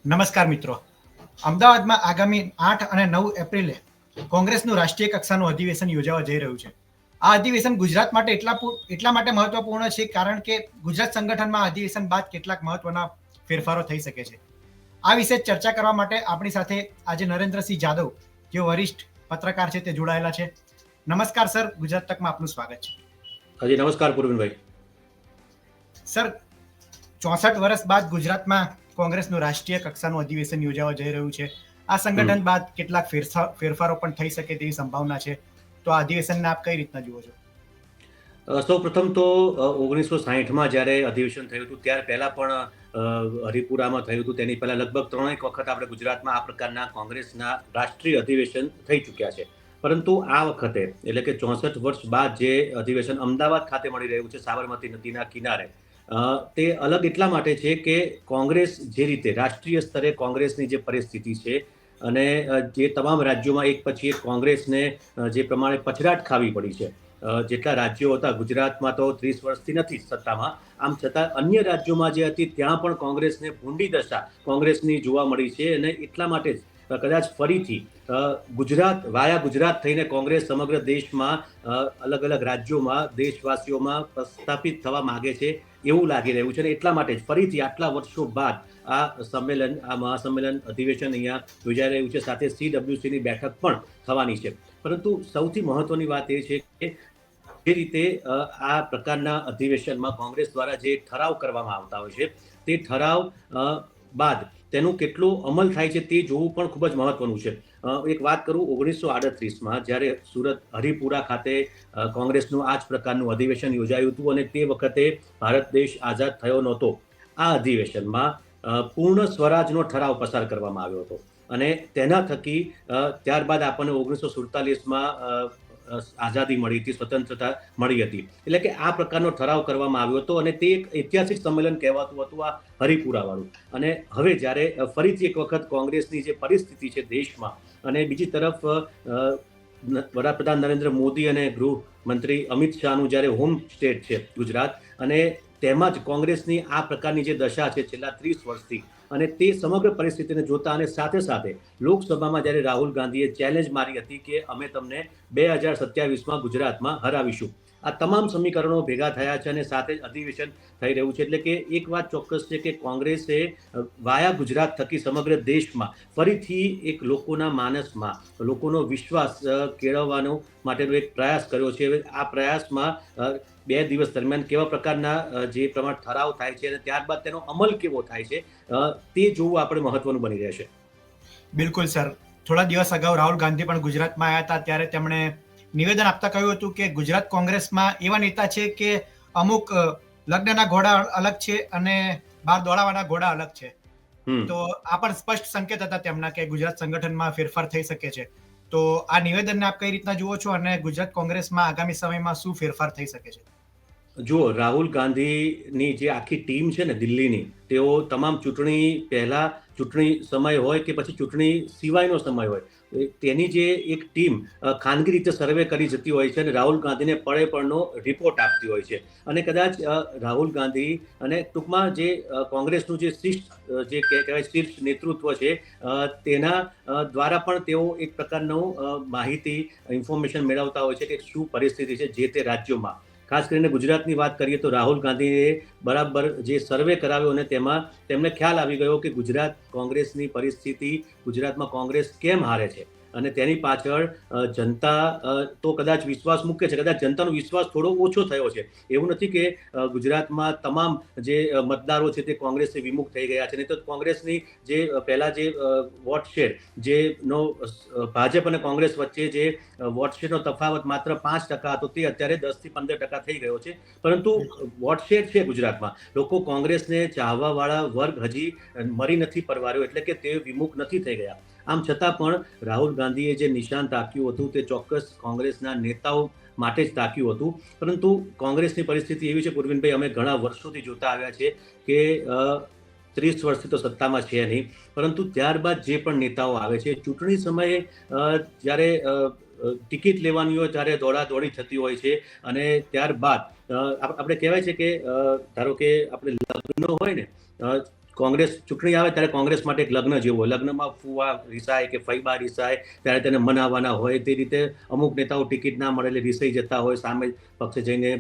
નમસ્કાર મિત્રો. અમદાવાદમાં આગામી 8 અને 9 એપ્રિલે કોંગ્રેસનું રાષ્ટ્રીય કક્ષાનું અધિવેશન યોજાવા જઈ રહ્યું છે. આ અધિવેશન ગુજરાત માટે એટલા માટે મહત્વપૂર્ણ છે કારણ કે ગુજરાત સંગઠનમાં અધિવેશન બાદ કેટલાક મહત્વના ફેરફારો થઈ શકે છે. આ વિશે ચર્ચા કરવા માટે આપણી સાથે આજે નરેન્દ્રસિંહ જાદવ, જેઓ વરિષ્ઠ પત્રકાર છે, તે જોડાયેલા છે. નમસ્કાર સર, ગુજરાત તકમાં આપનું સ્વાગત છે. હાજી નમસ્કાર પૂર્વિનભાઈ. સર, 64 વર્ષ બાદ ગુજરાતમાં કોંગ્રેસનું રાષ્ટ્રીય કક્ષાનું અધિવેશન યોજાવા જઈ રહ્યું છે. આ સંગઠન બાદ કેટલાક ફેરફારો પણ થઈ શકે તેવી સંભાવના છે. તો આ અધિવેશનને આપ કઈ રીતના જુઓ છો? સૌ પ્રથમ તો 1960માં જ્યારે અધિવેશન થયું હતું ત્યાર પહેલા પણ હરિપુરામાં થયું હતું. તેની પહેલા લગભગ 3 વખત આપણે ગુજરાતમાં આ પ્રકારના કોંગ્રેસના રાષ્ટ્રીય અધિવેશન થઈ ચૂક્યા છે. પરંતુ આ વખતે એટલે કે 64 વર્ષ બાદ જે અધિવેશન અમદાવાદ ખાતે મળી રહ્યું છે સાબરમતી નદીના કિનારે, તે અલગ એટલા માટે છે કે કોંગ્રેસ જે રીતે રાષ્ટ્રીય સ્તરે કોંગ્રેસની જે પરિસ્થિતિ છે અને જે તમામ રાજ્યોમાં એક પછી એક કોંગ્રેસને જે પ્રમાણે પછડાટ ખાવી પડી છે, જેટલા રાજ્યો હતા, ગુજરાતમાં તો 30 વર્ષથી નથી સત્તામાં, આમ છતાં અન્ય રાજ્યોમાં જે હતી ત્યાં પણ કોંગ્રેસને ભૂંડી દશા કોંગ્રેસની જોવા મળી છે. અને એટલા માટે જ કદાચ ફરીથી ગુજરાત થઈને કોંગ્રેસ સમગ્ર દેશમાં અલગ અલગ રાજ્યોમાં દેશવાસીઓમાં પ્રસ્થાપિત થવા માંગે છે એવું લાગી રહ્યું છે. અને એટલા માટે જ ફરીથી આટલા વર્ષો બાદ આ મહાસંમેલન અધિવેશન અહીંયા યોજાઈ રહ્યું છે. સાથે CWCની બેઠક પણ થવાની છે. પરંતુ સૌથી મહત્વની વાત એ છે કે જે રીતે આ પ્રકારના અધિવેશનમાં કોંગ્રેસ દ્વારા જે ઠરાવ કરવામાં આવતા હોય છે તે ઠરાવ બાદ તેનું કેટલો અમલ થાય છે તે જોવું પણ ખૂબ જ મહત્વનું છે. એક વાત કરું, 1938માં જ્યારે સુરત હરિપુરા ખાતે કોંગ્રેસનું આ જ પ્રકારનું અધિવેશન યોજાયું હતું અને તે વખતે ભારત દેશ આઝાદ થયો નહોતો. આ અધિવેશનમાં પૂર્ણ સ્વરાજનો ઠરાવ પસાર કરવામાં આવ્યો હતો અને તેના થકી ત્યારબાદ આપણને 1947માં આઝાદી મળી હતી, સ્વતંત્રતા મળી હતી. એટલે કે આ પ્રકારનો ઠરાવ કરવામાં આવ્યો હતો અને તે એક ઐતિહાસિક સંમેલન કહેવાતું હતું આ હરિપુરાવાળું. અને હવે જ્યારે ફરીથી એક વખત કોંગ્રેસની જે પરિસ્થિતિ છે દેશમાં, અને બીજી તરફ વડાપ્રધાન નરેન્દ્ર મોદી અને ગૃહમંત્રી અમિત શાહનું જ્યારે હોમ સ્ટેટ છે ગુજરાત, અને તેમાં જ કોંગ્રેસની આ પ્રકારની જે દશા છે છેલ્લા 30 વર્ષથી, અને તે સમગ્ર પરિસ્થિતિને જોતા અને સાથે સાથે લોકસભામાં જ્યારે રાહુલ ગાંધીએ ચેલેન્જ મારી હતી કે અમે તમને 2027માં ગુજરાતમાં હરાવીશું, આ તમામ સમીકરણો ભેગા થયા છે અને સાથે જ અધિવેશન થઈ રહ્યું છે. એટલે કે એક વાત ચોક્કસ છે કે કોંગ્રેસે વાયા ગુજરાત થકી સમગ્ર દેશમાં ફરીથી એક લોકોના માનસમાં લોકોનો વિશ્વાસ કેળવવાનો માટેનો એક પ્રયાસ કર્યો છે. આ પ્રયાસમાં 2 દિવસ દરમિયાન કેવા પ્રકારના જે પ્રમાણે ઠરાવ થાય છે અને ત્યારબાદ તેનો અમલ કેવો થાય છે તે જોવું આપણે મહત્વનું બની રહેશે. બિલકુલ સર. થોડા દિવસ અગાઉ રાહુલ ગાંધી પણ ગુજરાતમાં આવ્યા હતા, ત્યારે તેમણે નિવેદન આપતા કહ્યું હતું કે ગુજરાત કોંગ્રેસમાં એવા નેતા છે કે અમુક લગ્નના ઘોડા અલગ છે અને બહાર દોડાવાના ઘોડા અલગ છે. તો આ પણ સ્પષ્ટ સંકેત હતા તેમના કે ગુજરાત સંગઠનમાં ફેરફાર થઈ શકે છે. તો આ નિવેદનને આપ કઈ રીતના જુઓ છો અને ગુજરાત કોંગ્રેસમાં આગામી સમયમાં શું ફેરફાર થઈ શકે છે? જુઓ, રાહુલ ગાંધીની જે આખી ટીમ છે ને દિલ્હીની, તેઓ તમામ ચૂંટણી પહેલા, ચૂંટણી સમય હોય કે પછી ચૂંટણી સિવાયનો સમય હોય, તેની જે એક ટીમ ખાનગી રીતે સર્વે કરી જતી હોય છે અને રાહુલ ગાંધીને પડે પડનો રિપોર્ટ આપતી હોય છે. અને કદાચ રાહુલ ગાંધી અને ટૂંકમાં જે કોંગ્રેસનું જે શીર્ષ નેતૃત્વ છે તેના દ્વારા પણ તેઓ એક પ્રકારનું માહિતી, ઇન્ફોર્મેશન મેળવતા હોય છે કે શું પરિસ્થિતિ છે જે તે રાજ્યોમાં. ખાસ કરીને ગુજરાતની વાત કરીએ તો રાહુલ ગાંધીએ બરાબર જે સર્વે કરાવ્યો અને તેમાં તેમને ખ્યાલ આવી ગયો કે ગુજરાત કોંગ્રેસની પરિસ્થિતિ, ગુજરાતમાં કોંગ્રેસ કેમ હારે છે અને તેની પાછળ જનતા તો કદાચ વિશ્વાસ મૂકે છે, કદાચ જનતાનો વિશ્વાસ થોડો ઓછો થયો છે. એવું નથી કે ગુજરાતમાં તમામ જે મતદારો છે તે કોંગ્રેસથી વિમુખ થઈ ગયા છે. નહીં તો કોંગ્રેસની જે પહેલા જે વોટ શેર, જેનો ભાજપ અને કોંગ્રેસ વચ્ચે જે વોટ શેરનો તફાવત માત્ર 5% હતો, તે અત્યારે 10 થી 15% થઈ ગયો છે. પરંતુ વોટ શેર છે ગુજરાતમાં, લોકો કોંગ્રેસને ચાહવાવાળા વર્ગ હજી મરી નથી પરવાર્યો, એટલે કે તે વિમુખ નથી થઈ ગયા. આમ છતાં પણ રાહુલ ગાંધીએ જે નિશાન તાક્યું હતું તે ચોક્કસ કોંગ્રેસના નેતાઓ માટે જ તાક્યું હતું. પરંતુ કોંગ્રેસની પરિસ્થિતિ એવી છે પૂર્વિનભાઈ, અમે ઘણા વર્ષોથી જોતા આવ્યા છે કે 30 વર્ષથી તો સત્તામાં છે નહીં, પરંતુ ત્યારબાદ જે પણ નેતાઓ આવે છે ચૂંટણી સમયે જ્યારે ટિકિટ લેવાની હોય ત્યારે દોડાદોડી થતી હોય છે. અને ત્યારબાદ આપણે કહેવાય છે કે ધારો કે આપણે લગ્ન હોય ને, કોંગ્રેસ ચૂંટણી આવે ત્યારે કોંગ્રેસ માટે એક લગ્ન જેવું હોય. લગ્નમાં ફુવા રીસાય કે ફઈબા રીસાય ત્યારે તેને મનાવવાના હોય. તે રીતે અમુક નેતાઓ ટિકિટ ના મળે એટલે રીસાઈ જતા હોય, સામે પક્ષે જઈને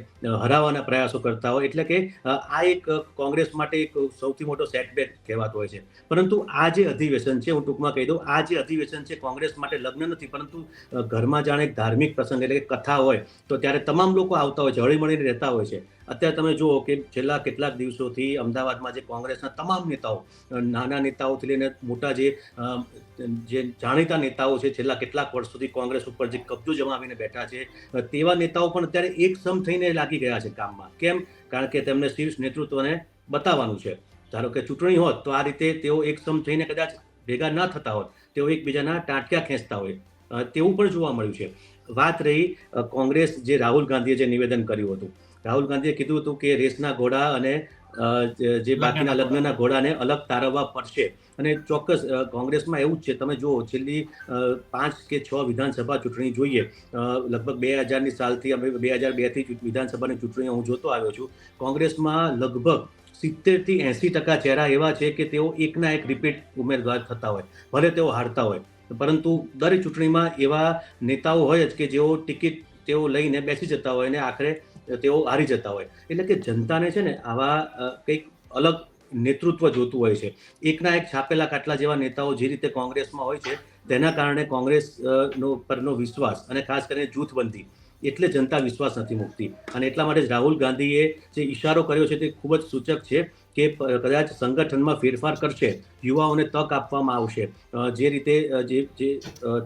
હરાવવાના પ્રયાસો કરતા હોય. એટલે કે આ એક કોંગ્રેસ માટે એક સૌથી મોટો સેટબેક કહેવાતો હોય છે. પરંતુ આ જે અધિવેશન છે, હું ટૂંકમાં કહી દઉં, આ જે અધિવેશન છે કોંગ્રેસ માટે લગ્ન નથી, પરંતુ ઘરમાં જાણે એક ધાર્મિક પ્રસંગ એટલે કે કથા હોય તો ત્યારે તમામ લોકો આવતા હોય છે, હળીમળીને રહેતા હોય છે. અત્યારે તમે જુઓ કે છેલ્લા કેટલાક દિવસોથી અમદાવાદમાં જે કોંગ્રેસના તમામ નેતાઓ, નાના નેતાઓથી લઈને મોટા જે જાણીતા નેતાઓ છે, છેલ્લા કેટલાક વર્ષોથી કોંગ્રેસ ઉપર જે કબજો જમાવીને બેઠા છે, તેવા નેતાઓ પણ અત્યારે એક સમ થઈને લાગી ગયા છે કામમાં. કેમ? કારણ કે તેમને શીર્ષ નેતૃત્વને બતાવવાનું છે. ધારો કે ચૂંટણી હોત તો આ રીતે તેઓ એક સમ થઈને કદાચ ભેગા ન થતા હોત, તેઓ એકબીજાના ટાંટિયા ખેંચતા હોય, તેવું પણ જોવા મળ્યું છે. વાત રહી કોંગ્રેસ જે રાહુલ ગાંધીએ જે નિવેદન કર્યું હતું, રાહુલ ગાંધીએ કીધું હતું કે રેસના ઘોડા અને જે બાકીના લગ્નના ઘોડાને અલગ તારવવા પડશે. અને ચોક્કસ કોંગ્રેસમાં એવું જ છે. તમે જુઓ છેલ્લી 5 કે 6 વિધાનસભા ચૂંટણી જોઈએ, લગભગ 2000ની સાલથી, અમે 2002થી વિધાનસભાની ચૂંટણીઓ હું જોતો આવ્યો છું. કોંગ્રેસમાં લગભગ 70 થી 80% ચહેરા એવા છે કે તેઓ એકના એક રિપીટ ઉમેદવાર થતા હોય, ભલે તેઓ હારતા હોય, પરંતુ દરેક ચૂંટણીમાં એવા નેતાઓ હોય જ કે જેઓ ટિકિટ તેઓ લઈને બેસી જતા હોય અને આખરે તેઓ હારી જતા હોય. એટલે કે જનતાને છે ને આવા કંઈક અલગ નેતૃત્વ જોતું હોય છે. એકના એક છાપેલા કાટલા જેવા નેતાઓ જે રીતે કોંગ્રેસમાં હોય છે, તેના કારણે કોંગ્રેસ પરનો વિશ્વાસ અને ખાસ કરીને જૂથબંધી, એટલે જનતા વિશ્વાસ નથી મૂકતી. અને એટલા માટે જ રાહુલ ગાંધીએ જે ઈશારો કર્યો છે તે ખૂબ જ સૂચક છે કે કદાચ સંગઠનમાં ફેરફાર કરશે, યુવાઓને તક આપવામાં આવશે. જે રીતે જે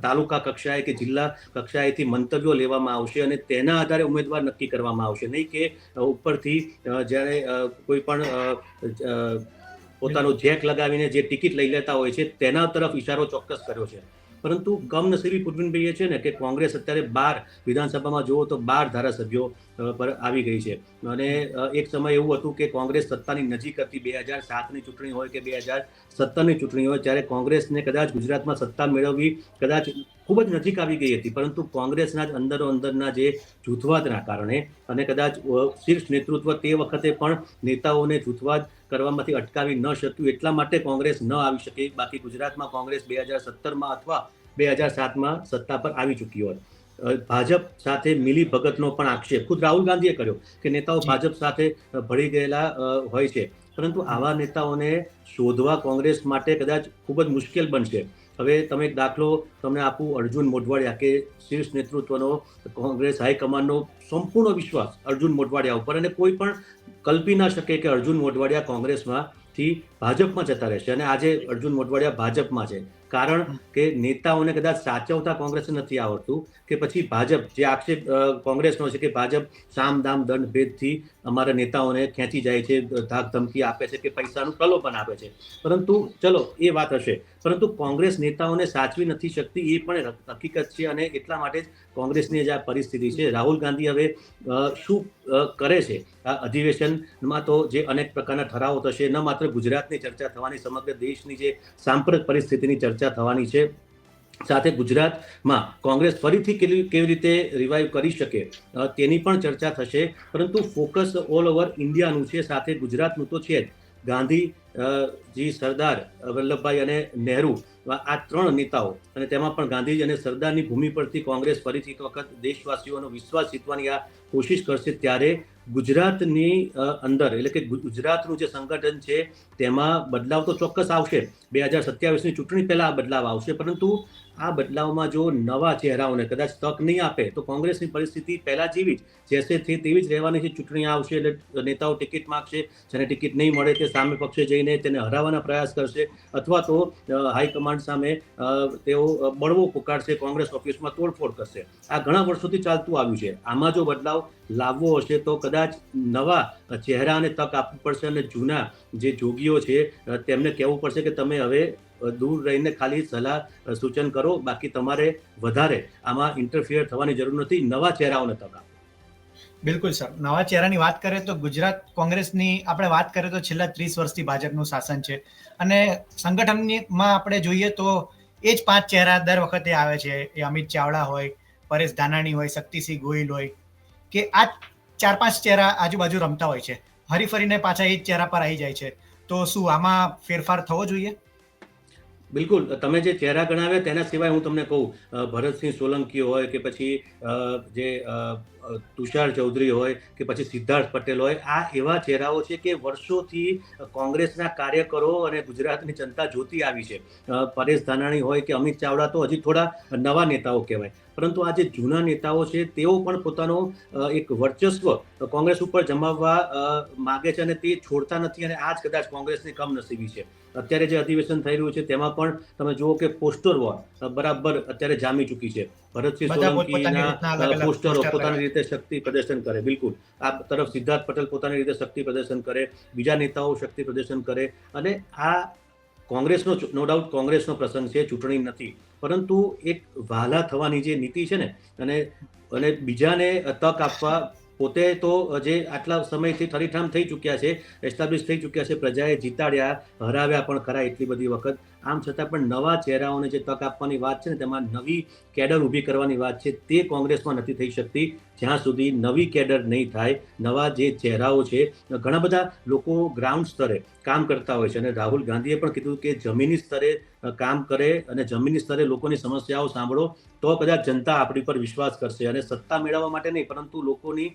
તાલુકા કક્ષાએ કે જિલ્લા કક્ષાએથી મંતવ્યો લેવામાં આવશે અને તેના આધારે ઉમેદવાર નક્કી કરવામાં આવશે. નહીં કે ઉપરથી જ્યારે કોઈ પણ પોતાનો જેક લગાવીને જે ટિકિટ લઈ લેતા હોય છે તેના તરફ ઈશારો ચોક્કસ કર્યો છે. પરંતુ કમનસીબી પૂર્વિનભાઈ એ છે ને કે કોંગ્રેસ અત્યારે 12 વિધાનસભામાં જુઓ તો 12 ધારાસભ્યો પર આવી ગઈ છે. અને એક સમય એવું હતું કે કોંગ્રેસ સત્તાની નજીક હતી, 2007ની ચૂંટણી હોય કે 2017ની ચૂંટણી હોય, ત્યારે કોંગ્રેસને કદાચ ગુજરાતમાં સત્તા મેળવવી કદાચ ખૂબ જ નજીક આવી ગઈ હતી. પરંતુ કોંગ્રેસના જ અંદરના જે જૂથવાદના કારણે અને કદાચ શીર્ષ નેતૃત્વ તે વખતે પણ નેતાઓને જૂથવાદ કરવામાંથી અટકાવી ન શક્યું, એટલા માટે કોંગ્રેસ ન આવી શકે. બાકી ગુજરાતમાં કોંગ્રેસ 2017માં અથવા 2007માં સત્તા પર આવી ચૂકી હોત. ભાજપ સાથે મિલી ભગતનો પણ આક્ષેપ ખુદ રાહુલ ગાંધીએ કર્યો કે નેતાઓ ભાજપ સાથે ભળી ગયેલા હોય છે. પરંતુ આવા નેતાઓને શોધવા કોંગ્રેસ માટે કદાચ ખૂબ જ મુશ્કેલ બનશે. હવે તમે એક દાખલો તમને આપું, અર્જુન મોઢવાડિયા, કે શીર્ષ નેતૃત્વનો કોંગ્રેસ હાઈકમાન્ડનો સંપૂર્ણ વિશ્વાસ અર્જુન મોઢવાડિયા ઉપર, અને કોઈ પણ કલ્પી ના શકે કે અર્જુન મોઢવાડિયા કોંગ્રેસમાંથી ભાજપમાં જતા રહેશે. અને આજે અર્જુન મોઢવાડિયા ભાજપમાં છે. કારણ કે નેતાઓને કદાચ સાચવતા કોંગ્રેસને નથી આવડતું, કે પછી ભાજપ જે આક્ષેપ કોંગ્રેસનો છે કે ભાજપ સામ દામ દંડ ભેદથી અમારા નેતાઓને ખેંચી જાય છે, ધાક ધમકી આપે છે કે પૈસાનું પ્રલોભન આપે છે. પરંતુ ચલો એ વાત હશે, પરંતુ કોંગ્રેસ નેતાઓને સાચવી નથી શકતી, એ પણ હકીકત છે. અને એટલા માટે જ કોંગ્રેસની જે આ પરિસ્થિતિ છે, રાહુલ ગાંધી હવે શું કરે છે આ અધિવેશનમાં, તો જે અનેક પ્રકારના ઠરાવો થશે, ન માત્ર ગુજરાતની ચર્ચા થવાની, સમગ્ર દેશની જે સાંપ્રત પરિસ્થિતિની ચર્ચા થવાની છે, સાથે ગુજરાતમાં કોંગ્રેસ ફરીથી કેવી રીતે રિવાઇવ કરી શકે તેની પણ ચર્ચા થશે. પરંતુ ફોકસ ઓલ ઓવર ઇન્ડિયાનું છે, સાથે ગુજરાતનું તો છે જ. ગાંધીજી, સરદાર વલ્લભભાઈ અને નહેરુ, આ 3 નેતાઓ, અને તેમાં પણ ગાંધીજી અને સરદારની ભૂમિ પરથી કોંગ્રેસ ફરીથી એક વખત દેશવાસીઓનો વિશ્વાસ જીતવાની આ કોશિશ કરશે. ત્યારે ગુજરાતની અંદર, એટલે કે ગુજરાતનું જે સંગઠન છે તેમાં બદલાવ તો ચોક્કસ આવશે. 2027ની ચૂંટણી પહેલા આ બદલાવ આવશે. પરંતુ આ બદલાવમાં જો નવા ચહેરાઓને કદાચ તક નહીં આપે તો કોંગ્રેસની પરિસ્થિતિ પહેલા જેવી જ જેસે તેવી જ રહેવાની છે. ચૂંટણી આવશે એટલે નેતાઓ ટિકિટ માંગશે, જેને ટિકિટ નહીં મળે તે સામે પક્ષે જઈને તેને હરાવવાના પ્રયાસ કરશે, અથવા તો હાઈકમાન્ડ સામે તેઓ બળવો પુકારશે, કોંગ્રેસ ઓફિસમાં તોડફોડ કરશે. આ ઘણા વર્ષોથી ચાલતું આવ્યું છે. આમાં જો બદલાવ લાવવો હશે તો કદાચ નવા ચહેરાને તક આપવી પડશે, અને જૂના જે જોગીઓ છે તેમને કહેવું પડશે કે તમે હવે દૂર રહીને ખાલી સલાહ સૂચન કરો, બાકી તમારે વધારે આમાં ઇન્ટરફિયર થવાની જરૂર નથી. નવા ચહેરાઓને તક આપો. બિલકુલ સર, નવા ચહેરાની વાત કરીએ તો ગુજરાત કોંગ્રેસની આપણે વાત કરીએ તો છેલ્લા 30 વર્ષથી ભાજપનું શાસન છે, અને સંગઠનમાં આપણે જોઈએ તો એ જ 5 ચહેરા દર વખતે આવે છે. એ અમિત ચાવડા હોય, પરેશ ધાનાણી હોય, શક્તિસિંહ ગોહિલ હોય, કે આ 4-5 ચહેરા આજુબાજુ રમતા હોય છે, હરીફરીને પાછા એ જ ચહેરા પર આવી જાય છે. તો શું આમાં ફેરફાર થવો જોઈએ? બિલકુલ, તમે જે ચહેરા ગણાવ્યા તેના સિવાય હું તમને કહું, ભરતસિંહ સોલંકી હોય કે પછી જે તુષાર ચૌધરી હોય કે પછી સિદ્ધાર્થ પટેલ હોય, આ એવા ચહેરાઓ છે કે વર્ષોથી કોંગ્રેસના કાર્યકરો અને ગુજરાતની જનતા જોતી આવી છે. પરેશ ધાનાણી હોય કે અમિત ચાવડા તો હજી થોડા નવા નેતાઓ કહેવાય, પરંતુ આ જે જૂના નેતાઓ છે તેઓ પણ પોતાનો એક વર્ચસ્વ કોંગ્રેસ ઉપર જમાવવા માગે છે અને તે છોડતા નથી, અને આ જ કદાચ કોંગ્રેસની કમનસીબી છે. અત્યારે જે અધિવેશન થઈ રહ્યું છે તેમાં પણ તમે જુઓ કે પોસ્ટર વોર બરાબર અત્યારે જામી ચૂકી છે. ભરતસિંહ સોલંકીના પોસ્ટરો પોતાની રીતે શક્તિ પ્રદર્શન કરે, બિલકુલ આ તરફ સિદ્ધાર્થ પટેલ પોતાની રીતે શક્તિ પ્રદર્શન કરે, બીજા નેતાઓ શક્તિ પ્રદર્શન કરે, અને આ કોંગ્રેસનો નો ડાઉટ કોંગ્રેસનો પ્રસંગ છે, ચૂંટણી નથી, પરંતુ એક વહાલા થવાની જે નીતિ છે ને, અને બીજાને તક આપવા, પોતે તો જે આટલા સમયથી ઠરીઠામ થઈ ચૂક્યા છે, એસ્ટાબ્લિશ થઈ ચૂક્યા છે, પ્રજાએ જીતાડ્યા, હરાવ્યા પણ ખરા એટલી બધી વખત, આમ છતાં પણ નવા ચહેરાઓને જે તક આપવાની વાત છે ને, તેમાં નવી કેડર ઊભી કરવાની વાત છે, તે કોંગ્રેસમાં નથી થઈ શકતી જ્યાં સુધી નવી કેડર નહીં થાય. નવા જે ચહેરાઓ છે, ઘણા બધા લોકો ગ્રાઉન્ડ સ્તરે કામ કરતા હોય છે, અને રાહુલ ગાંધીએ પણ કીધું કે જમીની સ્તરે કામ કરે અને જમીની સ્તરે લોકોની સમસ્યાઓ સાંભળો તો કદાચ જનતા આપણી પર વિશ્વાસ કરશે, અને સત્તા મેળવવા માટે નહીં પરંતુ લોકોની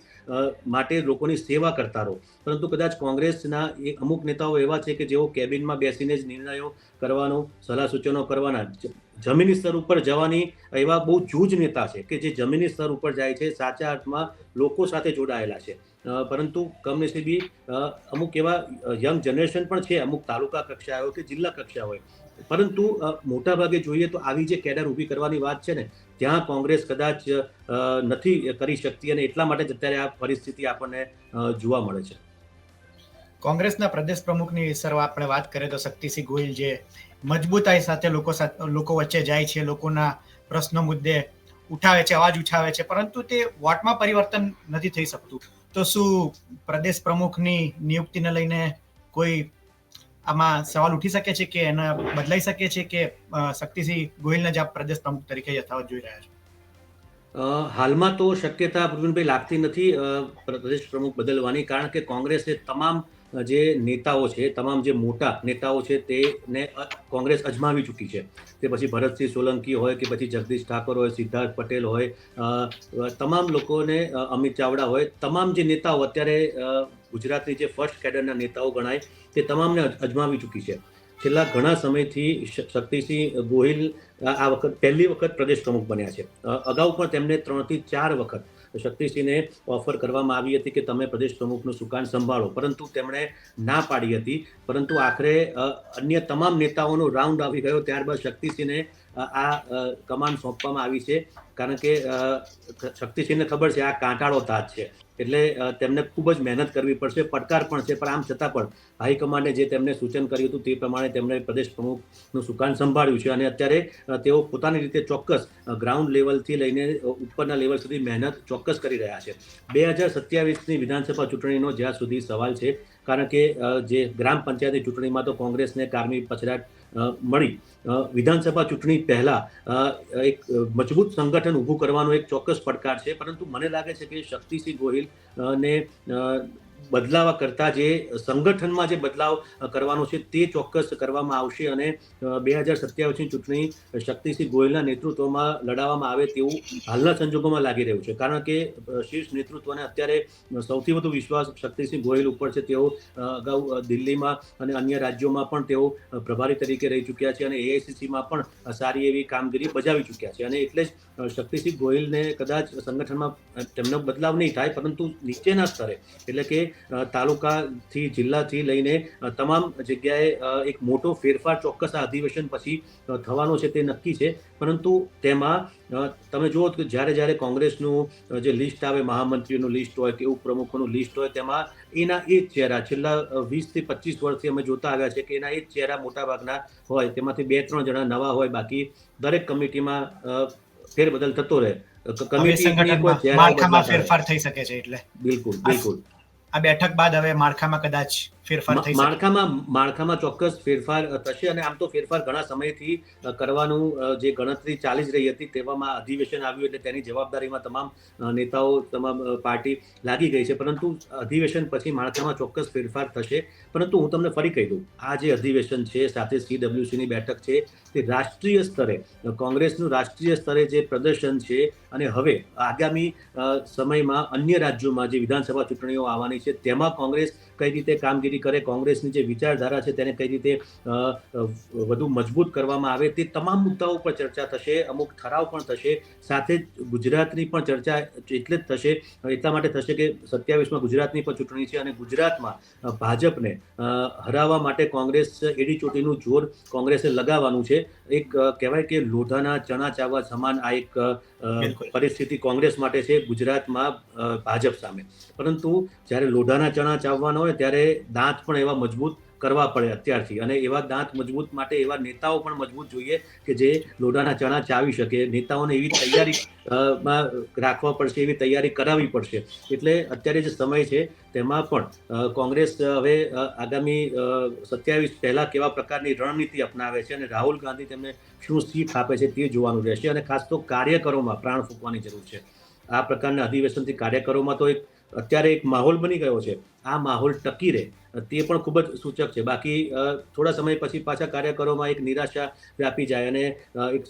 માટે લોકોની સેવા કરતા રહો. પરંતુ કદાચ કોંગ્રેસના અમુક નેતાઓ એવા છે કે જેઓ કેબિનમાં બેસીને જ નિર્ણયો કરવાનો, સલાહ સૂચનો કરવાના, જમીની સ્તર ઉપર જવાની એવા બહુ જૂજ નેતા છે કે જે જમીની સ્તર ઉપર જાય છે, સાચા અર્થમાં લોકો સાથે જોડાયેલા છે. પરંતુ કમનસીબી અમુક એવા યંગ જનરેશન પણ છે, અમુક તાલુકા કક્ષાએ હોય કે જિલ્લા કક્ષા હોય, પરંતુ મોટા ભાગે જોઈએ તો આવી જે કેડર ઊભી કરવાની વાત છે ને, ત્યાં કોંગ્રેસ કદાચ નથી કરી શકતી, અને એટલા માટે જ અત્યારે આ પરિસ્થિતિ આપણને જોવા મળે છે. કોંગ્રેસના પ્રદેશ પ્રમુખની આપણે વાત કરીએ તો શક્તિસિંહ ગોહિલ જે મજબૂતાઈ સાથે લોકો વચ્ચે જાય છે, લોકોના પ્રશ્નો મુદ્દે ઉઠાવે છે, અવાજ ઉઠાવે છે, પરંતુ તે વોટમાં પરિવર્તન નથી થઈ શકતું. તો શું પ્રદેશ પ્રમુખની નિયુક્તિને લઈને કોઈ આમાં સવાલ ઉઠી શકે છે કે એને બદલાઈ શકે છે કે શક્તિસિંહ ગોહિલને જ આપ પ્રદેશ પ્રમુખ તરીકે યથાવત જોઈ રહ્યા છો? હાલમાં તો શક્યતા પ્રવીણભાઈ લાગતી નથી પ્રદેશ પ્રમુખ બદલવાની, કારણ કે કોંગ્રેસે તમામ જે નેતાઓ છે, તમામ જે મોટા નેતાઓ છે તેને કોંગ્રેસ અજમાવી ચૂકી છે. તે પછી ભરતસિંહ સોલંકી હોય કે પછી જગદીશ ઠાકોર હોય, સિદ્ધાર્થ પટેલ હોય, તમામ લોકોને, અમિત ચાવડા હોય, તમામ જે નેતાઓ અત્યારે ગુજરાતની જે ફર્સ્ટ કેડરના નેતાઓ ગણાય તે તમામને અજમાવી ચૂકી છે. છેલ્લા ઘણા સમયથી શક્તિસિંહ ગોહિલ આ વખત પહેલી વખત પ્રદેશ પ્રમુખ બન્યા છે. અગાઉ પણ તેમને 3 થી 4 વખત શક્તિસિંહને ઓફર કરવામાં આવી હતી કે તમે પ્રદેશ પ્રમુખનું સુકાન સંભાળો, પરંતુ તેમણે ના પાડી હતી. પરંતુ આખરે અન્ય તમામ નેતાઓનો રાઉન્ડ આવી ગયો, ત્યારબાદ શક્તિસિંહને આ કમાન સોંપવામાં આવી છે, કારણ કે શક્તિસિંહને ખબર છે આ કાંટાળો તાજ છે, એટલે તેમને ખૂબ જ મહેનત કરવી પડશે, પડકાર પણ છે, પણ આમ છતાં પણ હાઈકમાન્ડે જે તેમને સૂચન કર્યું હતું તે પ્રમાણે તેમણે પ્રદેશ પ્રમુખનું સુકાન સંભાળ્યું છે, અને અત્યારે તેઓ પોતાની રીતે ચોક્કસ ગ્રાઉન્ડ લેવલથી લઈને ઉપરના લેવલ સુધી મહેનત ચોક્કસ કરી રહ્યા છે. 2027ની વિધાનસભા ચૂંટણીનો જ્યાં સુધી સવાલ છે, કારણ કે જે ગ્રામ પંચાયતની ચૂંટણીમાં તો કોંગ્રેસને કારમી પછડાટ મળી, વિધાનસભા ચૂંટણી પહેલા એક મજબૂત સંગઠન ઊભું કરવાનો એક ચોક્કસ પડકાર છે, પરંતુ મને લાગે છે કે શક્તિસિંહ ગોહિલ ને બદલાવા કરતા જે સંગઠનમાં જે બદલાવ કરવાનો છે તે ચોક્કસ કરવામાં આવશે, અને 2027ની ચૂંટણી શક્તિસિંહ ગોહિલના નેતૃત્વમાં લડાવવામાં આવે તેવું હાલના સંજોગોમાં લાગી રહ્યું છે, કારણ કે શીર્ષ નેતૃત્વને અત્યારે સૌથી વધુ વિશ્વાસ શક્તિસિંહ ગોહિલ ઉપર છે. તેઓ અગાઉ દિલ્હીમાં અને અન્ય રાજ્યોમાં પણ તેઓ પ્રભારી તરીકે રહી ચૂક્યા છે, અને એઆઈસીસીમાં પણ સારી એવી કામગીરી બજાવી ચૂક્યા છે, અને એટલે જ શક્તિસિંહ ગોહિલને કદાચ સંગઠનમાં તેમનો બદલાવ નહીં થાય, પરંતુ નીચેના સ્તરે એટલે કે તાલુકાથી જિલ્લાથી લઈને તમામ જગ્યાએ એક મોટો ફેરફાર ચોક્કસ આ અધિવેશન પછી થવાનો છે તે નક્કી છે. પરંતુ તેમાં તમે જુઓ કે જ્યારે કોંગ્રેસનું જે લિસ્ટ આવે, મહામંત્રીઓનું લિસ્ટ હોય કે ઉપપ્રમુખોનું લિસ્ટ હોય, તેમાં એના એ જ ચહેરા છેલ્લા 20 થી 25 વર્ષથી અમે જોતા આવ્યા છે કે એના એ જ ચહેરા મોટાભાગના હોય, તેમાંથી 2-3 જણા નવા હોય, બાકી દરેક કમિટીમાં ફેરબદલ થતો રહે. માળખામાં ફેરફાર થઈ શકે છે, એટલે બિલકુલ આ બેઠક બાદ હવે માળખામાં કદાચ ફેરફાર થઈ શકે? માળખામાં ચોક્કસ ફેરફાર થશે, અને આમ તો ફેરફાર ઘણા સમયથી કરવાનું જે ગણતરી ચાલી જ રહી હતી, તેવામાં અધિવેશન આવ્યું એટલે તેની જવાબદારીમાં તમામ નેતાઓ, તમામ પાર્ટી લાગી ગઈ છે. પરંતુ અધિવેશન પછી માળખામાં ચોક્કસ ફેરફાર થશે. પરંતુ હું તમને ફરી કહી દઉં, આ જે અધિવેશન છે સાથે CWCની બેઠક છે, તે રાષ્ટ્રીય સ્તરે કોંગ્રેસનું રાષ્ટ્રીય સ્તરે જે પ્રદર્શન છે, અને હવે આગામી સમયમાં અન્ય રાજ્યોમાં જે વિધાનસભા ચૂંટણીઓ આવવાની છે તેમાં કોંગ્રેસ કઈ રીતે કામગીરી કરે, કોંગ્રેસની જે વિચારધારા છે તેને કઈ રીતે વધુ મજબૂત કરવામાં આવે, તે તમામ મુદ્દાઓ પર ચર્ચા થશે. અમુક ઠરાવ પણ થશે. સાથે જ ગુજરાતની પણ ચર્ચા એટલે જ થશે, એટલા માટે થશે કે 27માં ગુજરાતની પણ ચૂંટણી છે, અને ગુજરાતમાં ભાજપને હરાવવા માટે કોંગ્રેસ એડી ચોટીનું જોર કોંગ્રેસે લગાવવાનું છે. એક કહેવાય કે લોઢાના ચણા ચાવવા સમાન આ એક પરિસ્થિતિ કોંગ્રેસ માટે છે ગુજરાતમાં ભાજપ સામે. પરંતુ જ્યારે લોઢાના ચણા ચાવવાના હોય ત્યારે દાંત પણ એવા મજબૂત કરવા પડે અત્યારથી, અને એવા દાંત મજબૂત માટે એવા નેતાઓ પણ મજબૂત જોઈએ કે જે લોઢાના ચણા ચાવી શકે. નેતાઓને એવી તૈયારી માં રાખવા પડશે, એવી તૈયારી કરાવવી પડશે. એટલે અત્યારે જે સમય છે તેમાં પણ કોંગ્રેસ હવે આગામી 27 પહેલા કેવા પ્રકારની રણનીતિ અપનાવે છે અને રાહુલ ગાંધી તેમને શું સીટ આપે છે તે જોવાનું રહેશે. અને ખાસ તો કાર્યકરોમાં પ્રાણ ફૂંકવાની જરૂર છે. આ પ્રકારના અધિવેશનથી કાર્યકરોમાં તો અત્યારે એક માહોલ બની ગયો છે. આ માહોલ ટકી રહે તે પણ ખૂબ જ સૂચક છે. બાકી થોડા સમય પછી પાછા કાર્યકરોમાં એક નિરાશા વ્યાપી જાય, અને એક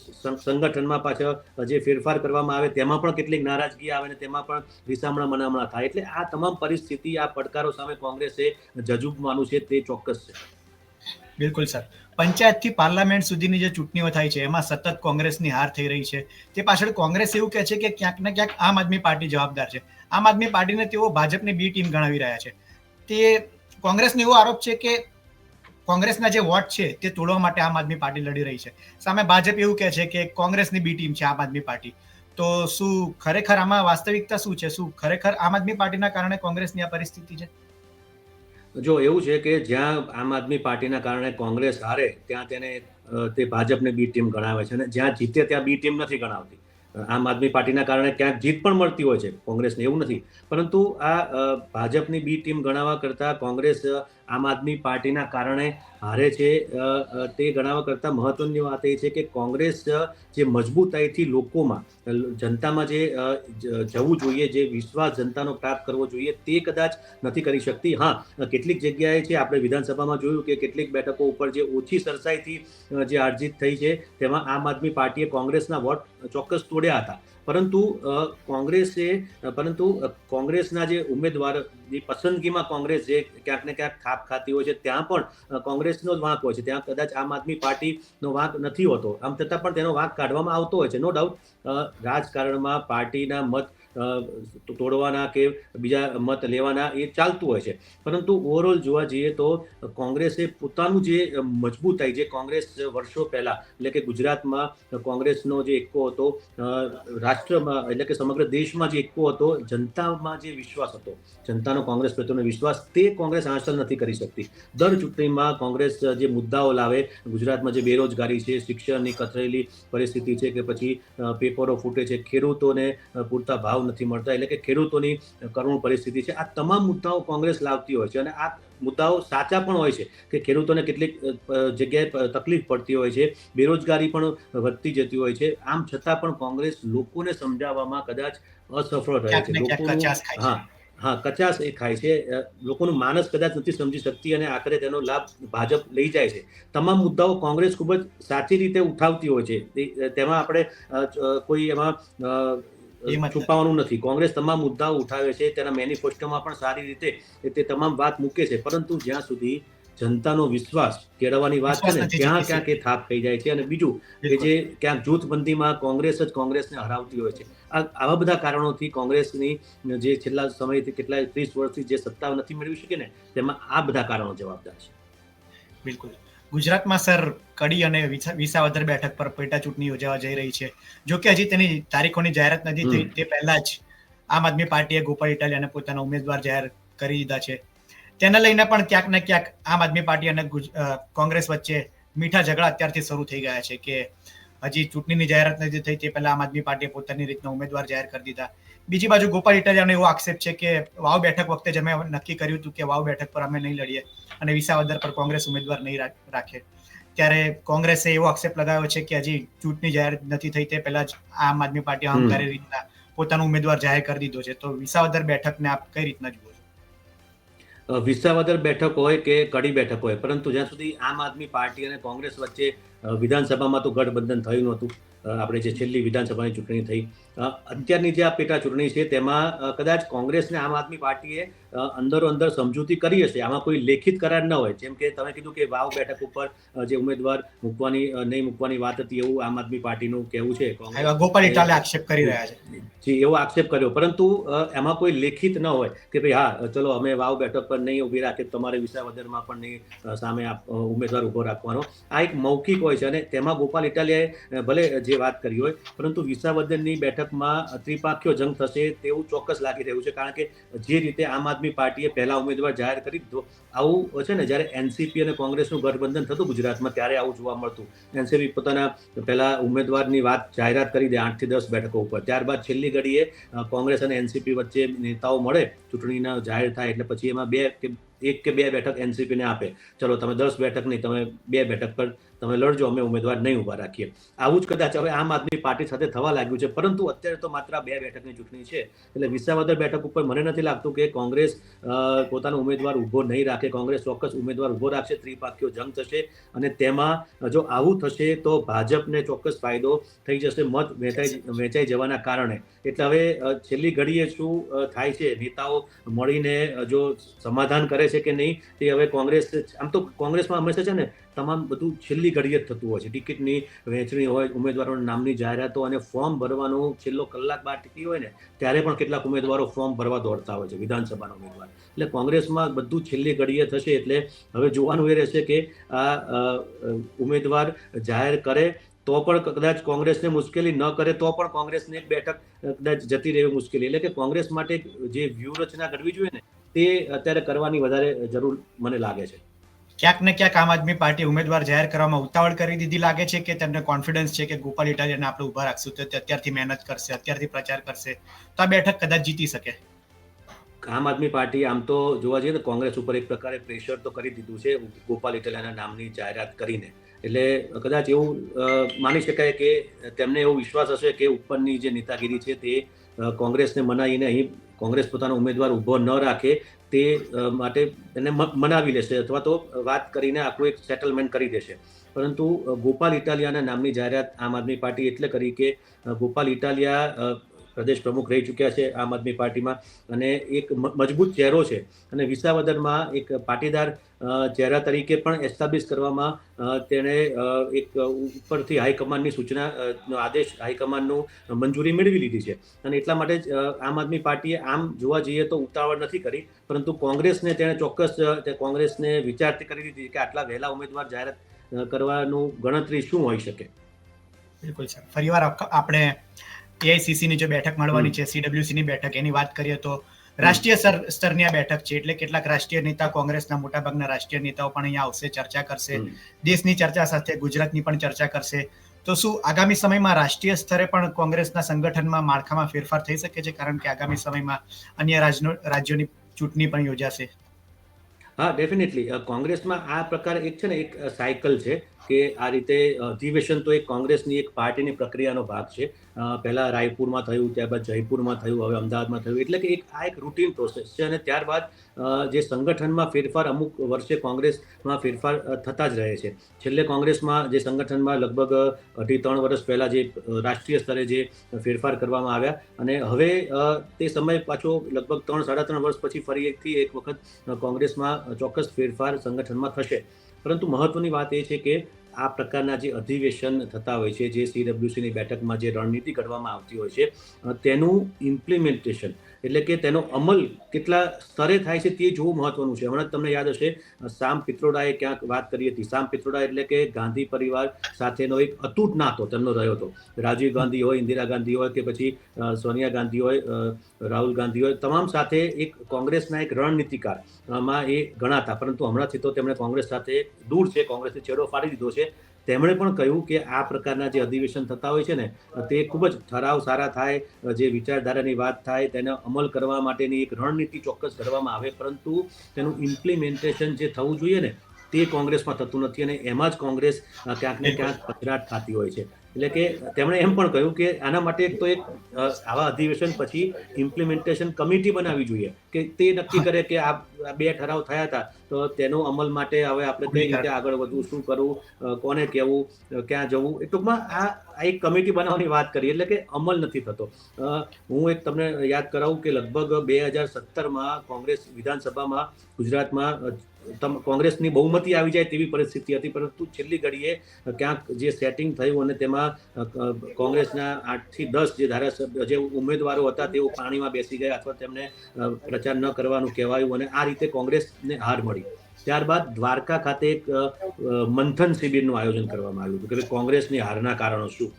સંગઠનમાં પાછા જે ફેરફાર કરવામાં આવે તેમાં પણ કેટલીક નારાજગી આવે, અને તેમાં પણ રીસામણા મનામણા થાય. એટલે આ તમામ પરિસ્થિતિ, આ પડકારો સામે કોંગ્રેસે જજુમવાનું છે તે ચોક્કસ છે. બિલકુલ સર. પંચાયતથી પાર્લામેન્ટ સુધીની જે ચૂંટણીઓ થાય છે એમાં સતત કોંગ્રેસની હાર થઈ રહી છે. તે પાછળ કોંગ્રેસ એવું કહે છે કે ક્યાંક ને ક્યાંક આમ આદમી પાર્ટી જવાબદાર છે. આમ આદમી પાર્ટીને તેઓ ભાજપની બી ટીમ ગણાવી રહ્યા છે. તે કોંગ્રેસનો એવો આરોપ છે કે કોંગ્રેસના જે વોટ છે તે તોડવા માટે આમ આદમી પાર્ટી લડી રહી છે. સામે ભાજપ એવું કહે છે કે કોંગ્રેસની બી ટીમ છે આમ આદમી પાર્ટી. તો શું ખરેખર આમાં વાસ્તવિકતા શું છે? શું ખરેખર આમ આદમી પાર્ટીના કારણે કોંગ્રેસની આ પરિસ્થિતિ છે? જો એવું છે કે જ્યાં આમ આદમી પાર્ટીના કારણે કોંગ્રેસ હારે ત્યાં તે ભાજપને બી ટીમ ગણાવે છે, અને જ્યાં જીતે ત્યાં બી ટીમ નથી ગણાવતી. આમ આદમી પાર્ટીના કારણે ક્યાંક જીત પણ મળતી હોય છે કોંગ્રેસને, એવું નથી. પરંતુ આ ભાજપની બી ટીમ ગણાવવા કરતાં કોંગ્રેસ આમ આદમી પાર્ટીના કારણે હારે છે તે ગણાવવા કરતાં મહત્વની વાત એ છે કે કોંગ્રેસ જે મજબૂતાઈથી લોકોમાં, જનતામાં જે જવું જોઈએ, જે વિશ્વાસ જનતાનો પ્રાપ્ત કરવો જોઈએ, તે કદાચ નથી કરી શકતી. હા, કેટલીક જગ્યાએ છે, આપણે વિધાનસભામાં જોયું કે કેટલીક બેઠકો ઉપર જે ઓછી સરસાઈથી જે હારજીત થઈ છે તેમાં આમ આદમી પાર્ટીએ કોંગ્રેસના વોટ ચોક્કસ તોડ્યા હતા. પરંતુ કોંગ્રેસના જે ઉમેદવારની પસંદગીમાં કોંગ્રેસ જે ક્યાંક ને ક્યાંક થાપ ખાતી હોય છે, ત્યાં પણ કોંગ્રેસનો જ વાંક હોય છે. ત્યાં કદાચ આમ આદમી પાર્ટીનો વાંક નથી હોતો. આમ છતાં પણ તેનો વાંક કાઢવામાં આવતો હોય છે. નો ડાઉટ રાજકારણમાં પાર્ટીના મત તોડવાના કે બીજા મત લેવાના એ ચાલતું હોય છે. પરંતુ ઓવરઓલ જોવા જઈએ તો કોંગ્રેસે પોતાનું જે મજબૂતાઈ, જે કોંગ્રેસ વર્ષો પહેલા, એટલે કે ગુજરાતમાં કોંગ્રેસનો જે એક્કો હતો, રાષ્ટ્રમાં એટલે કે સમગ્ર દેશમાં જે એક્કો હતો, જનતામાં જે વિશ્વાસ હતો, જનતાનો કોંગ્રેસ પ્રત્યેનો વિશ્વાસ, તે કોંગ્રેસ હાંસલ નથી કરી શકતી. દર ચૂંટણીમાં કોંગ્રેસ જે મુદ્દાઓ લાવે, ગુજરાતમાં જે બેરોજગારી છે, શિક્ષણની કથળેલી પરિસ્થિતિ છે, કે પછી પેપરો ફૂટે છે, ખેડૂતોને પૂરતા ભાવ નથી મળતા, એટલે કે ખેડૂતોની કરુણ પરિસ્થિતિ છે, આ તમામ મુદ્દાઓ કોંગ્રેસ લાવતી હોય છે. અને આ મુદ્દાઓ સાચા પણ હોય છે કે ખેડૂતોને કેટલીક જગ્યાએ તકલીફ પડતી હોય છે, બેરોજગારી પણ વધતી જતી હોય છે. આમ છતાં પણ કોંગ્રેસ લોકોને સમજાવવામાં કદાચ અસફળ રહે છે. કચાશ એ ખાય છે. લોકોનું માનસ કદાચ નથી સમજી શકતી, અને આખરે તેનો લાભ ભાજપ લઈ જાય છે. તમામ મુદ્દાઓ કોંગ્રેસ ખૂબ જ સાચી રીતે ઉઠાવતી હોય છે. તેમાં આપણે કોઈ એમાં છુપાવવાનું નથી. કોંગ્રેસ તમામ મુદ્દાઓ ઉઠાવે છે, તેના મેનિફેસ્ટોમાં પણ સારી રીતે તે તમામ વાત મૂકે છે. પરંતુ જ્યાં સુધી જનતાનો વિશ્વાસ કેળવવાની વાત છે ને, ત્યાં ક્યાંક એ થાપ થઈ જાય છે. અને બીજું કે જે ક્યાંક જૂથબંધીમાં કોંગ્રેસ જ કોંગ્રેસને હરાવતી હોય છે. આવા બધા કારણોથી કોંગ્રેસની જે છેલ્લા સમયથી કેટલાય 30 વર્ષથી જે સત્તા નથી મેળવી શકી ને, તેમાં આ બધા કારણો જવાબદાર છે. બિલકુલ. ગુજરાતમાં સર કડી અને વિસાવદર બેઠક પર પેટા ચૂંટણી યોજાવા જઈ રહી છે. જો કે હજી તેની તારીખોની જાહેરાત નથી થઈ. તે પહેલા જ આમ આદમી પાર્ટીએ ગોપાલ ઇટાલિયાને પોતાના ઉમેદવાર જાહેર કરી દીધા છે. તેને લઈને પણ ક્યાંક ને ક્યાંક આમ આદમી પાર્ટી અને કોંગ્રેસ વચ્ચે મીઠા ઝઘડા અત્યારથી શરૂ થઈ ગયા છે કે હજી ચૂંટણીની જાહેરાત નથી થઈ તે પહેલા આમ આદમી પાર્ટીએ પોતાની રીતના ઉમેદવાર જાહેર કરી દીધા. બીજી બાજુ ગોપાલ ઇટાલિયાનો એવો આક્ષેપ છે કે વાવ બેઠક વખતે જ અમે નક્કી કર્યું હતું કે વાવ બેઠક પર અમે નહીં લડીએ, અને વિસાવદર પર કોંગ્રેસ ઉમેદવાર નહીં રાખે, ત્યારે કોંગ્રેસે એવો આક્ષેપ લગાવ્યો છે કે હજી ચૂંટણી જાહેર નથી થઈ તે પહેલા જ આમ આદમી પાર્ટી અહંકારી રીતના પોતાનો ઉમેદવાર જાહેર કરી દીધો છે. તો વિસાવદર બેઠકને આપ કઈ રીતના જુઓ છો? વિસાવદર બેઠક હોય કે કડી બેઠક હોય, પરંતુ જ્યાં સુધી આમ આદમી પાર્ટી અને કોંગ્રેસ વચ્ચે વિધાનસભામાં તો ગઠબંધન થયું નહોતું. આપણે જે છેલ્લી વિધાનસભાની ચૂંટણી થઈ, અત્યારની જે આ પેટા ચૂંટણી છે તેમાં કદાચ કોંગ્રેસ ને આમ આદમી પાર્ટીએ અંદરો અંદર સમજૂતી કરી હશે. આમાં કોઈ લેખિત કરાર ન હોય. જેમ કે તમે કીધું કે વાવ બેઠક ઉપર જે ઉમેદવાર નહીં મૂકવાની વાત હતી, એવું આમ આદમી પાર્ટીનું કહેવું છે. ગોપાલ ઇટાલે આક્ષેપ કરી રહ્યા છે. જી, એવો આક્ષેપ કર્યો, પરંતુ એમાં કોઈ લેખિત ન હોય કે ભાઈ હા ચલો અમે વાવ બેઠક પર નહીં ઉભી રાખીએ, તમારે વિસાવદરમાં પણ નહીં સામે ઉમેદવાર ઉભો રાખવાનો. આ એક મૌખિક હોય છે, અને તેમાં ગોપાલ ઇટાલિયાએ ભલે જે વાત કરી હોય, પરંતુ વિસાવદરની બેઠકમાં ત્રિપાંખીયો જંગ થશે તેવું ચોક્કસ લાગી રહ્યું છે. કારણ કે જે રીતે આમ આદમી પાર્ટીએ પહેલા ઉમેદવાર જાહેર કરી દીધો, આવું છે ને જ્યારે એનસીપી અને કોંગ્રેસનું ગઠબંધન થતું ગુજરાતમાં ત્યારે આવું જોવા મળતું. એનસીપી પોતાના પહેલા ઉમેદવારની વાત જાહેરાત કરી દે 8 થી 10 બેઠકો ઉપર, ત્યારબાદ છેલ્લી ઘડીએ કોંગ્રેસ અને એનસીપી વચ્ચે નેતાઓ મળે, ચૂંટણીના જાહેર થાય એટલે પછી એમાં 1 કે 2 બેઠક એનસીપી ને આપે. ચલો તમે 10 બેઠક નહીં, તમે 2 બેઠક પર તમે લડજો, અમે ઉમેદવાર નહીં ઉભા રાખીએ. આવું જ કદાચ હવે આમ આદમી પાર્ટી સાથે થવા લાગ્યું છે. પરંતુ અત્યારે તો માત્ર 2 બેઠકની ચૂંટણી છે, એટલે વિસાવદર બેઠક ઉપર મને નથી લાગતું કે કોંગ્રેસ પોતાનો ઉમેદવાર ઉભો નહીં રાખે. કોંગ્રેસ ચોક્કસ ઉમેદવાર ઉભો રાખશે, ત્રિપાંખીયો જંગ થશે, અને તેમાં જો આવું થશે તો ભાજપને ચોક્કસ ફાયદો થઈ જશે મત વેચાઈ જવાના કારણે. એટલે હવે છેલ્લી ઘડીએ શું થાય છે, નેતાઓ મળીને જો સમાધાન કરે છે કે નહીં, તે હવે કોંગ્રેસ, આમ તો કોંગ્રેસમાં હંમેશા છે ને તમામ બધું છેલ્લી ઘડીએ જ થતું હોય છે. ટિકિટની વહેંચણી હોય, ઉમેદવારોના નામની જાહેરાતો અને ફોર્મ ભરવાનું છેલ્લો કલાક બાકી હોય ને ત્યારે પણ કેટલાક ઉમેદવારો ફોર્મ ભરવા દોડતા હોય છે, વિધાનસભાના ઉમેદવાર. એટલે કોંગ્રેસમાં બધું છેલ્લી ઘડીએ થશે. એટલે હવે જોવાનું એ રહેશે કે આ ઉમેદવાર જાહેર કરે તો પણ કદાચ કોંગ્રેસને મુશ્કેલી, ન કરે તો પણ કોંગ્રેસને એક બેઠક કદાચ જતી રહેવી મુશ્કેલી. એટલે કે કોંગ્રેસ માટે જે વ્યૂહરચના કરવી જોઈએ ને તે અત્યારે કરવાની વધારે જરૂર મને લાગે છે. ક્યાંક ને ક્યાંક આમ આદમી પાર્ટી ઉમેદવાર જાહેર કરવામાં ઉતાવળ કરી દીધી લાગે છે, કે તેમને કોન્ફિડન્સ છે કે ગોપાલ ઇટાલિયાને આપણે ઉભા રાખશું તો તે અત્યારથી મહેનત કરશે, અત્યારથી પ્રચાર કરશે તો આ બેઠક કદાચ જીતી શકે? આમ આદમી પાર્ટી આમ તો જોવા જઈએ તો કોંગ્રેસ ઉપર એક પ્રકારે પ્રેશર તો કરી દીધું છે ગોપાલ ઇટાલિયાના નામની જાહેરાત કરીને. એટલે કદાચ એવું માની શકાય કે તેમને એવો વિશ્વાસ હશે કે ઉપરની જે નેતાગીરી છે તે કોંગ્રેસને મનાવીને અહીં કોંગ્રેસ પોતાનો ઉમેદવાર ઉભો ન રાખે તે માટે એને મનાવી લેશે, અથવા તો વાત કરીને આખું એક સેટલમેન્ટ કરી દેશે. પરંતુ ગોપાલ ઇટાલિયાના નામની જાહેરાત આમ આદમી પાર્ટી એટલે કરી કે ગોપાલ ઇટાલિયા પ્રદેશ પ્રમુખ રહી ચૂક્યા છે આમ આદમી પાર્ટીમાં, અને એક મજબૂત ચહેરો છે, અને વિસાવદરમાં એક પાટીદાર ચહેરા તરીકે પણ એસ્ટાબ્લિશ કરવામાં તેણે એક ઉપરથી હાઈકમાન્ડની સૂચના આદેશ હાઈકમાન્ડનું મંજૂરી મેળવી લીધી છે. અને એટલા માટે જ આમ આદમી પાર્ટીએ આમ જોવા જઈએ તો ઉતાવળ નથી કરી, પરંતુ કોંગ્રેસને તેણે ચોક્કસ કોંગ્રેસને વિચારતી કરી દીધી કે આટલા વહેલા ઉમેદવાર જાહેરાત કરવાનું ગણતરી શું હોઈ શકે. બિલકુલ સર, ફરીવાર આપણે એઆઈસીસી ની જે બેઠક મળવાની છે, સીડબ્લ્યુસી ની બેઠક, એની વાત કરીએ તો રાષ્ટ્રીય સ્તરની આ બેઠક છે. એટલે કેટલાક રાષ્ટ્રીય નેતા, કોંગ્રેસના મોટાભાગના રાષ્ટ્રીય નેતાઓ પણ અહીંયા આવશે, ચર્ચા કરશે. દેશની ચર્ચા સાથે ગુજરાતની પણ ચર્ચા કરશે. તો શું આગામી સમયમાં રાષ્ટ્રીય સ્તરે પણ કોંગ્રેસના સંગઠનમાં, માળખામાં ફેરફાર થઈ શકે છે? કારણ કે આગામી સમયમાં અન્ય રાજ્યોની ચૂંટણી પણ યોજાશે. હા, ડેફિનેટલી કોંગ્રેસમાં આ પ્રકાર એક છે ને એક સાયકલ છે કે આ રીતે અધિવેશન તો એક કોંગ્રેસની એક પાર્ટીની પ્રક્રિયાનો ભાગ છે. પહેલા રાયપુરમાં થયું, ત્યારબાદ જયપુરમાં થયું, હવે અમદાવાદમાં થયું. એટલે કે આ એક રૂટીન પ્રોસેસ છે. અને ત્યારબાદ જે સંગઠનમાં ફેરફાર અમુક વર્ષે કોંગ્રેસમાં ફેરફાર થતા જ રહે છે. છેલ્લે કોંગ્રેસમાં જે સંગઠનમાં લગભગ 2.5-3 વર્ષ પહેલા જે રાષ્ટ્રીય સ્તરે જે ફેરફાર કરવામાં આવ્યા, અને હવે તે સમય પાછો લગભગ 3-3.5 વર્ષ પછી ફરીથી એક વખત કોંગ્રેસમાં ચોક્કસ ફેરફાર સંગઠનમાં થશે. પરંતુ મહત્વની વાત એ છે કે આ પ્રકારના જે અધિવેશન થતા હોય છે, જે સીડબ્લ્યુસીની બેઠકમાં જે રણનીતિ ઘડવામાં આવતી હોય છે, તેનું ઇમ્પ્લિમેન્ટેશન, એટલે કે તેનો અમલ કેટલા સ્તરે થાય છે તે જોવું મહત્વનું છે. હમણાં તમને યાદ હશે સામ પિત્રોડાએ ક્યાંક વાત કરી હતી. સામ પિત્રોડા એટલે કે ગાંધી પરિવાર સાથેનો એક અતૂટ નાતો તેમનો રહ્યો હતો. રાજીવ ગાંધી હોય, ઇન્દિરા ગાંધી હોય, કે પછી સોનિયા ગાંધી હોય, રાહુલ ગાંધી હોય, તમામ સાથે એક કોંગ્રેસના એક રણનીતિકારમાં એ ગણાતા. પરંતુ હમણાંથી તો તેમણે કોંગ્રેસ સાથે દૂર છે, કોંગ્રેસને છેડો ફાડી દીધો છે. તેમણે પણ કહ્યું કે આ પ્રકારના જે અધિવેશન થતા હોય છે ને તે ખૂબ જ ઠરાવ સારા થાય, જે વિચારધારાની વાત થાય, તેનો અમલ કરવા માટેની એક રણનીતિ ચોક્કસ કરવામાં આવે, પરંતુ તેનું ઇમ્પ્લિમેન્ટેશન જે થવું જોઈએ ને તે કોંગ્રેસમાં થતું નથી અને એમાં જ કોંગ્રેસ ક્યાંક ને ક્યાંક પછડાટ થતી હોય છે. એટલે કે તેમણે એમ પણ કહ્યું કે આના માટે આવા અધિવેશન પછી ઇમ્પ્લિમેન્ટેશન કમિટી બનાવવી જોઈએ કે તે નક્કી કરે કે આ 2 ઠરાવ થયા હતા તો તેનો અમલ માટે હવે આપણે કઈ રીતે આગળ વધવું, શું કરવું, કોને કહેવું, ક્યાં જવું. એ ટૂંકમાં આ એક કમિટી બનાવવાની વાત કરી, એટલે કે અમલ નથી થતો. હું એક તમને યાદ કરાવું કે લગભગ 2017માં કોંગ્રેસ વિધાનસભામાં ગુજરાતમાં કોંગ્રેસની બહુમતી આવી જાય તેવી પરિસ્થિતિ હતી, પરંતુ છેલ્લી ઘડીએ ક્યાંક જે સેટિંગ થયું અને તેમાં કોંગ્રેસના 8 થી 10 જે ધારાસભ્ય જે ઉમેદવારો હતા તેઓ પાણીમાં બેસી ગયા અથવા તેમને પ્રચાર ન કરવાનું કહેવાયું અને આ રીતે કોંગ્રેસને હાર મળી. ત્યારબાદ દ્વારકા ખાતે એક મંથન શિબિરનું આયોજન કરવામાં આવ્યું હતું કે કોંગ્રેસની હારના કારણો શું.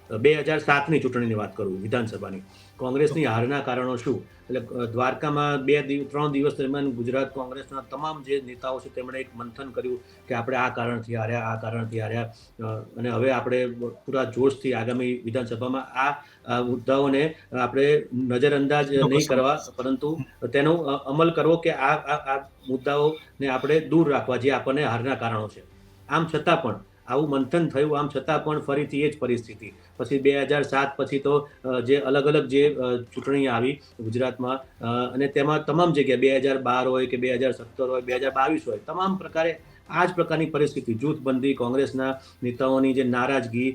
2007ની ચૂંટણીની વાત કરું, વિધાનસભાની, કોંગ્રેસની હારના કારણો શું. એટલે દ્વારકામાં 3 દિવસ દરમિયાન ગુજરાત કોંગ્રેસના તમામ જે નેતાઓ છે તેમણે એક મંથન કર્યું કે આપણે આ કારણથી હાર્યા અને હવે આપણે પૂરા જોશથી આગામી વિધાનસભામાં આ મુદ્દાઓને આપણે નજરઅંદાજ નહીં કરવા, પરંતુ તેનો અમલ કરવો કે આ મુદ્દાઓને આપણે દૂર રાખવા જે આપણને હારના કારણો છે. આમ છતાં પણ આવું મંથન થયું, આમ છતાં પણ ફરીથી એ જ પરિસ્થિતિ. પછી 2007 પછી તો જે અલગ અલગ જે ચૂંટણી આવી ગુજરાતમાં અને તેમાં તમામ જગ્યાએ 2012 હોય કે 2017 હોય, 2022 હોય, તમામ પ્રકારે આ જ પ્રકારની પરિસ્થિતિ, જૂથબંધી, કોંગ્રેસના નેતાઓની જે નારાજગી,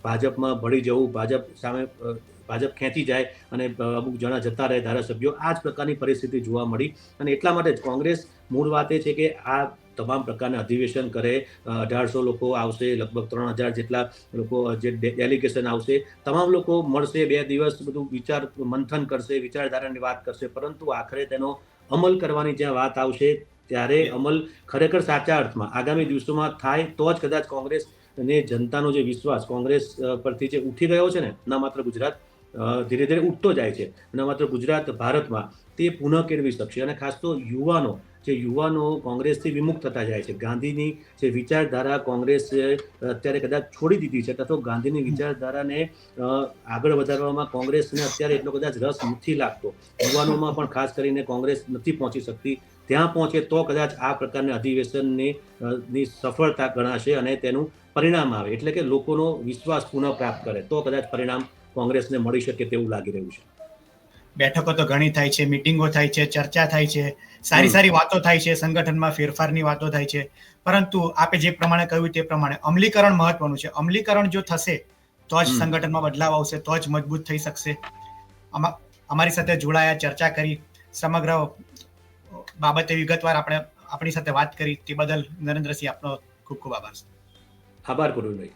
ભાજપમાં ભળી જવું, ભાજપ ખેંચી જાય અને અમુક જણા જતા રહે ધારાસભ્યો, આ જ પ્રકારની પરિસ્થિતિ જોવા મળી. અને એટલા માટે જ કોંગ્રેસ મૂળ વાત એ છે કે આ તમામ પ્રકારના અધિવેશન કરે, 1800 લોકો આવશે, લગભગ 3000 જેટલા લોકો જે ડેલિગેશન આવશે, તમામ લોકો મળશે, 2 દિવસ બધું મંથન કરશે, વિચારધારાની વાત કરશે, પરંતુ આખરે તેનો અમલ કરવાની જ્યાં વાત આવશે ત્યારે અમલ ખરેખર સાચા અર્થમાં આગામી દિવસોમાં થાય તો જ કદાચ કોંગ્રેસ અને જનતાનો જે વિશ્વાસ કોંગ્રેસ પરથી જે ઉઠી ગયો છે ને, ન માત્ર ગુજરાત, ધીરે ધીરે ઉઠતો જાય છે, ન માત્ર ગુજરાત, ભારતમાં, તે પુનઃ કેળવી શકશે. અને ખાસ તો યુવાનો કોંગ્રેસથી વિમુખ થતા જાય છે. ગાંધીની જે વિચારધારા કોંગ્રેસ અત્યારે કદાચ છોડી દીધી છે, અથવા તો ગાંધીની વિચારધારાને આગળ વધારવામાં કોંગ્રેસને અત્યારે એટલો કદાચ રસ નથી લાગતો. યુવાનોમાં પણ ખાસ કરીને કોંગ્રેસ નથી પહોંચી શકતી. ત્યાં પહોંચે તો કદાચ આ પ્રકારના અધિવેશનની સફળતા ગણાશે અને તેનું પરિણામ આવે, એટલે કે લોકોનો વિશ્વાસ પુનઃ પ્રાપ્ત કરે તો કદાચ પરિણામ કોંગ્રેસને મળી શકે તેવું લાગી રહ્યું છે. બેઠકો તો ઘણી થાય છે, મિટિંગો થાય છે, ચર્ચા થાય છે, સારી વાતો થાય છે, સંગઠનમાં ફેરફારની વાતો થાય છે, પરંતુ આપે જે પ્રમાણે કહ્યું તે પ્રમાણે અમલીકરણ મહત્વનું છે. અમલીકરણ જો થશે તો જ સંગઠનમાં બદલાવ આવશે, તો જ મજબૂત થઈ શકશે. અમારી સાથે જોડાયા, ચર્ચા કરી, સમગ્ર બાબતે વિગતવાર આપણી સાથે વાત કરી તે બદલ નરેન્દ્રસિંહ આપનો ખૂબ ખૂબ આભાર. આભાર કરુણભાઈ.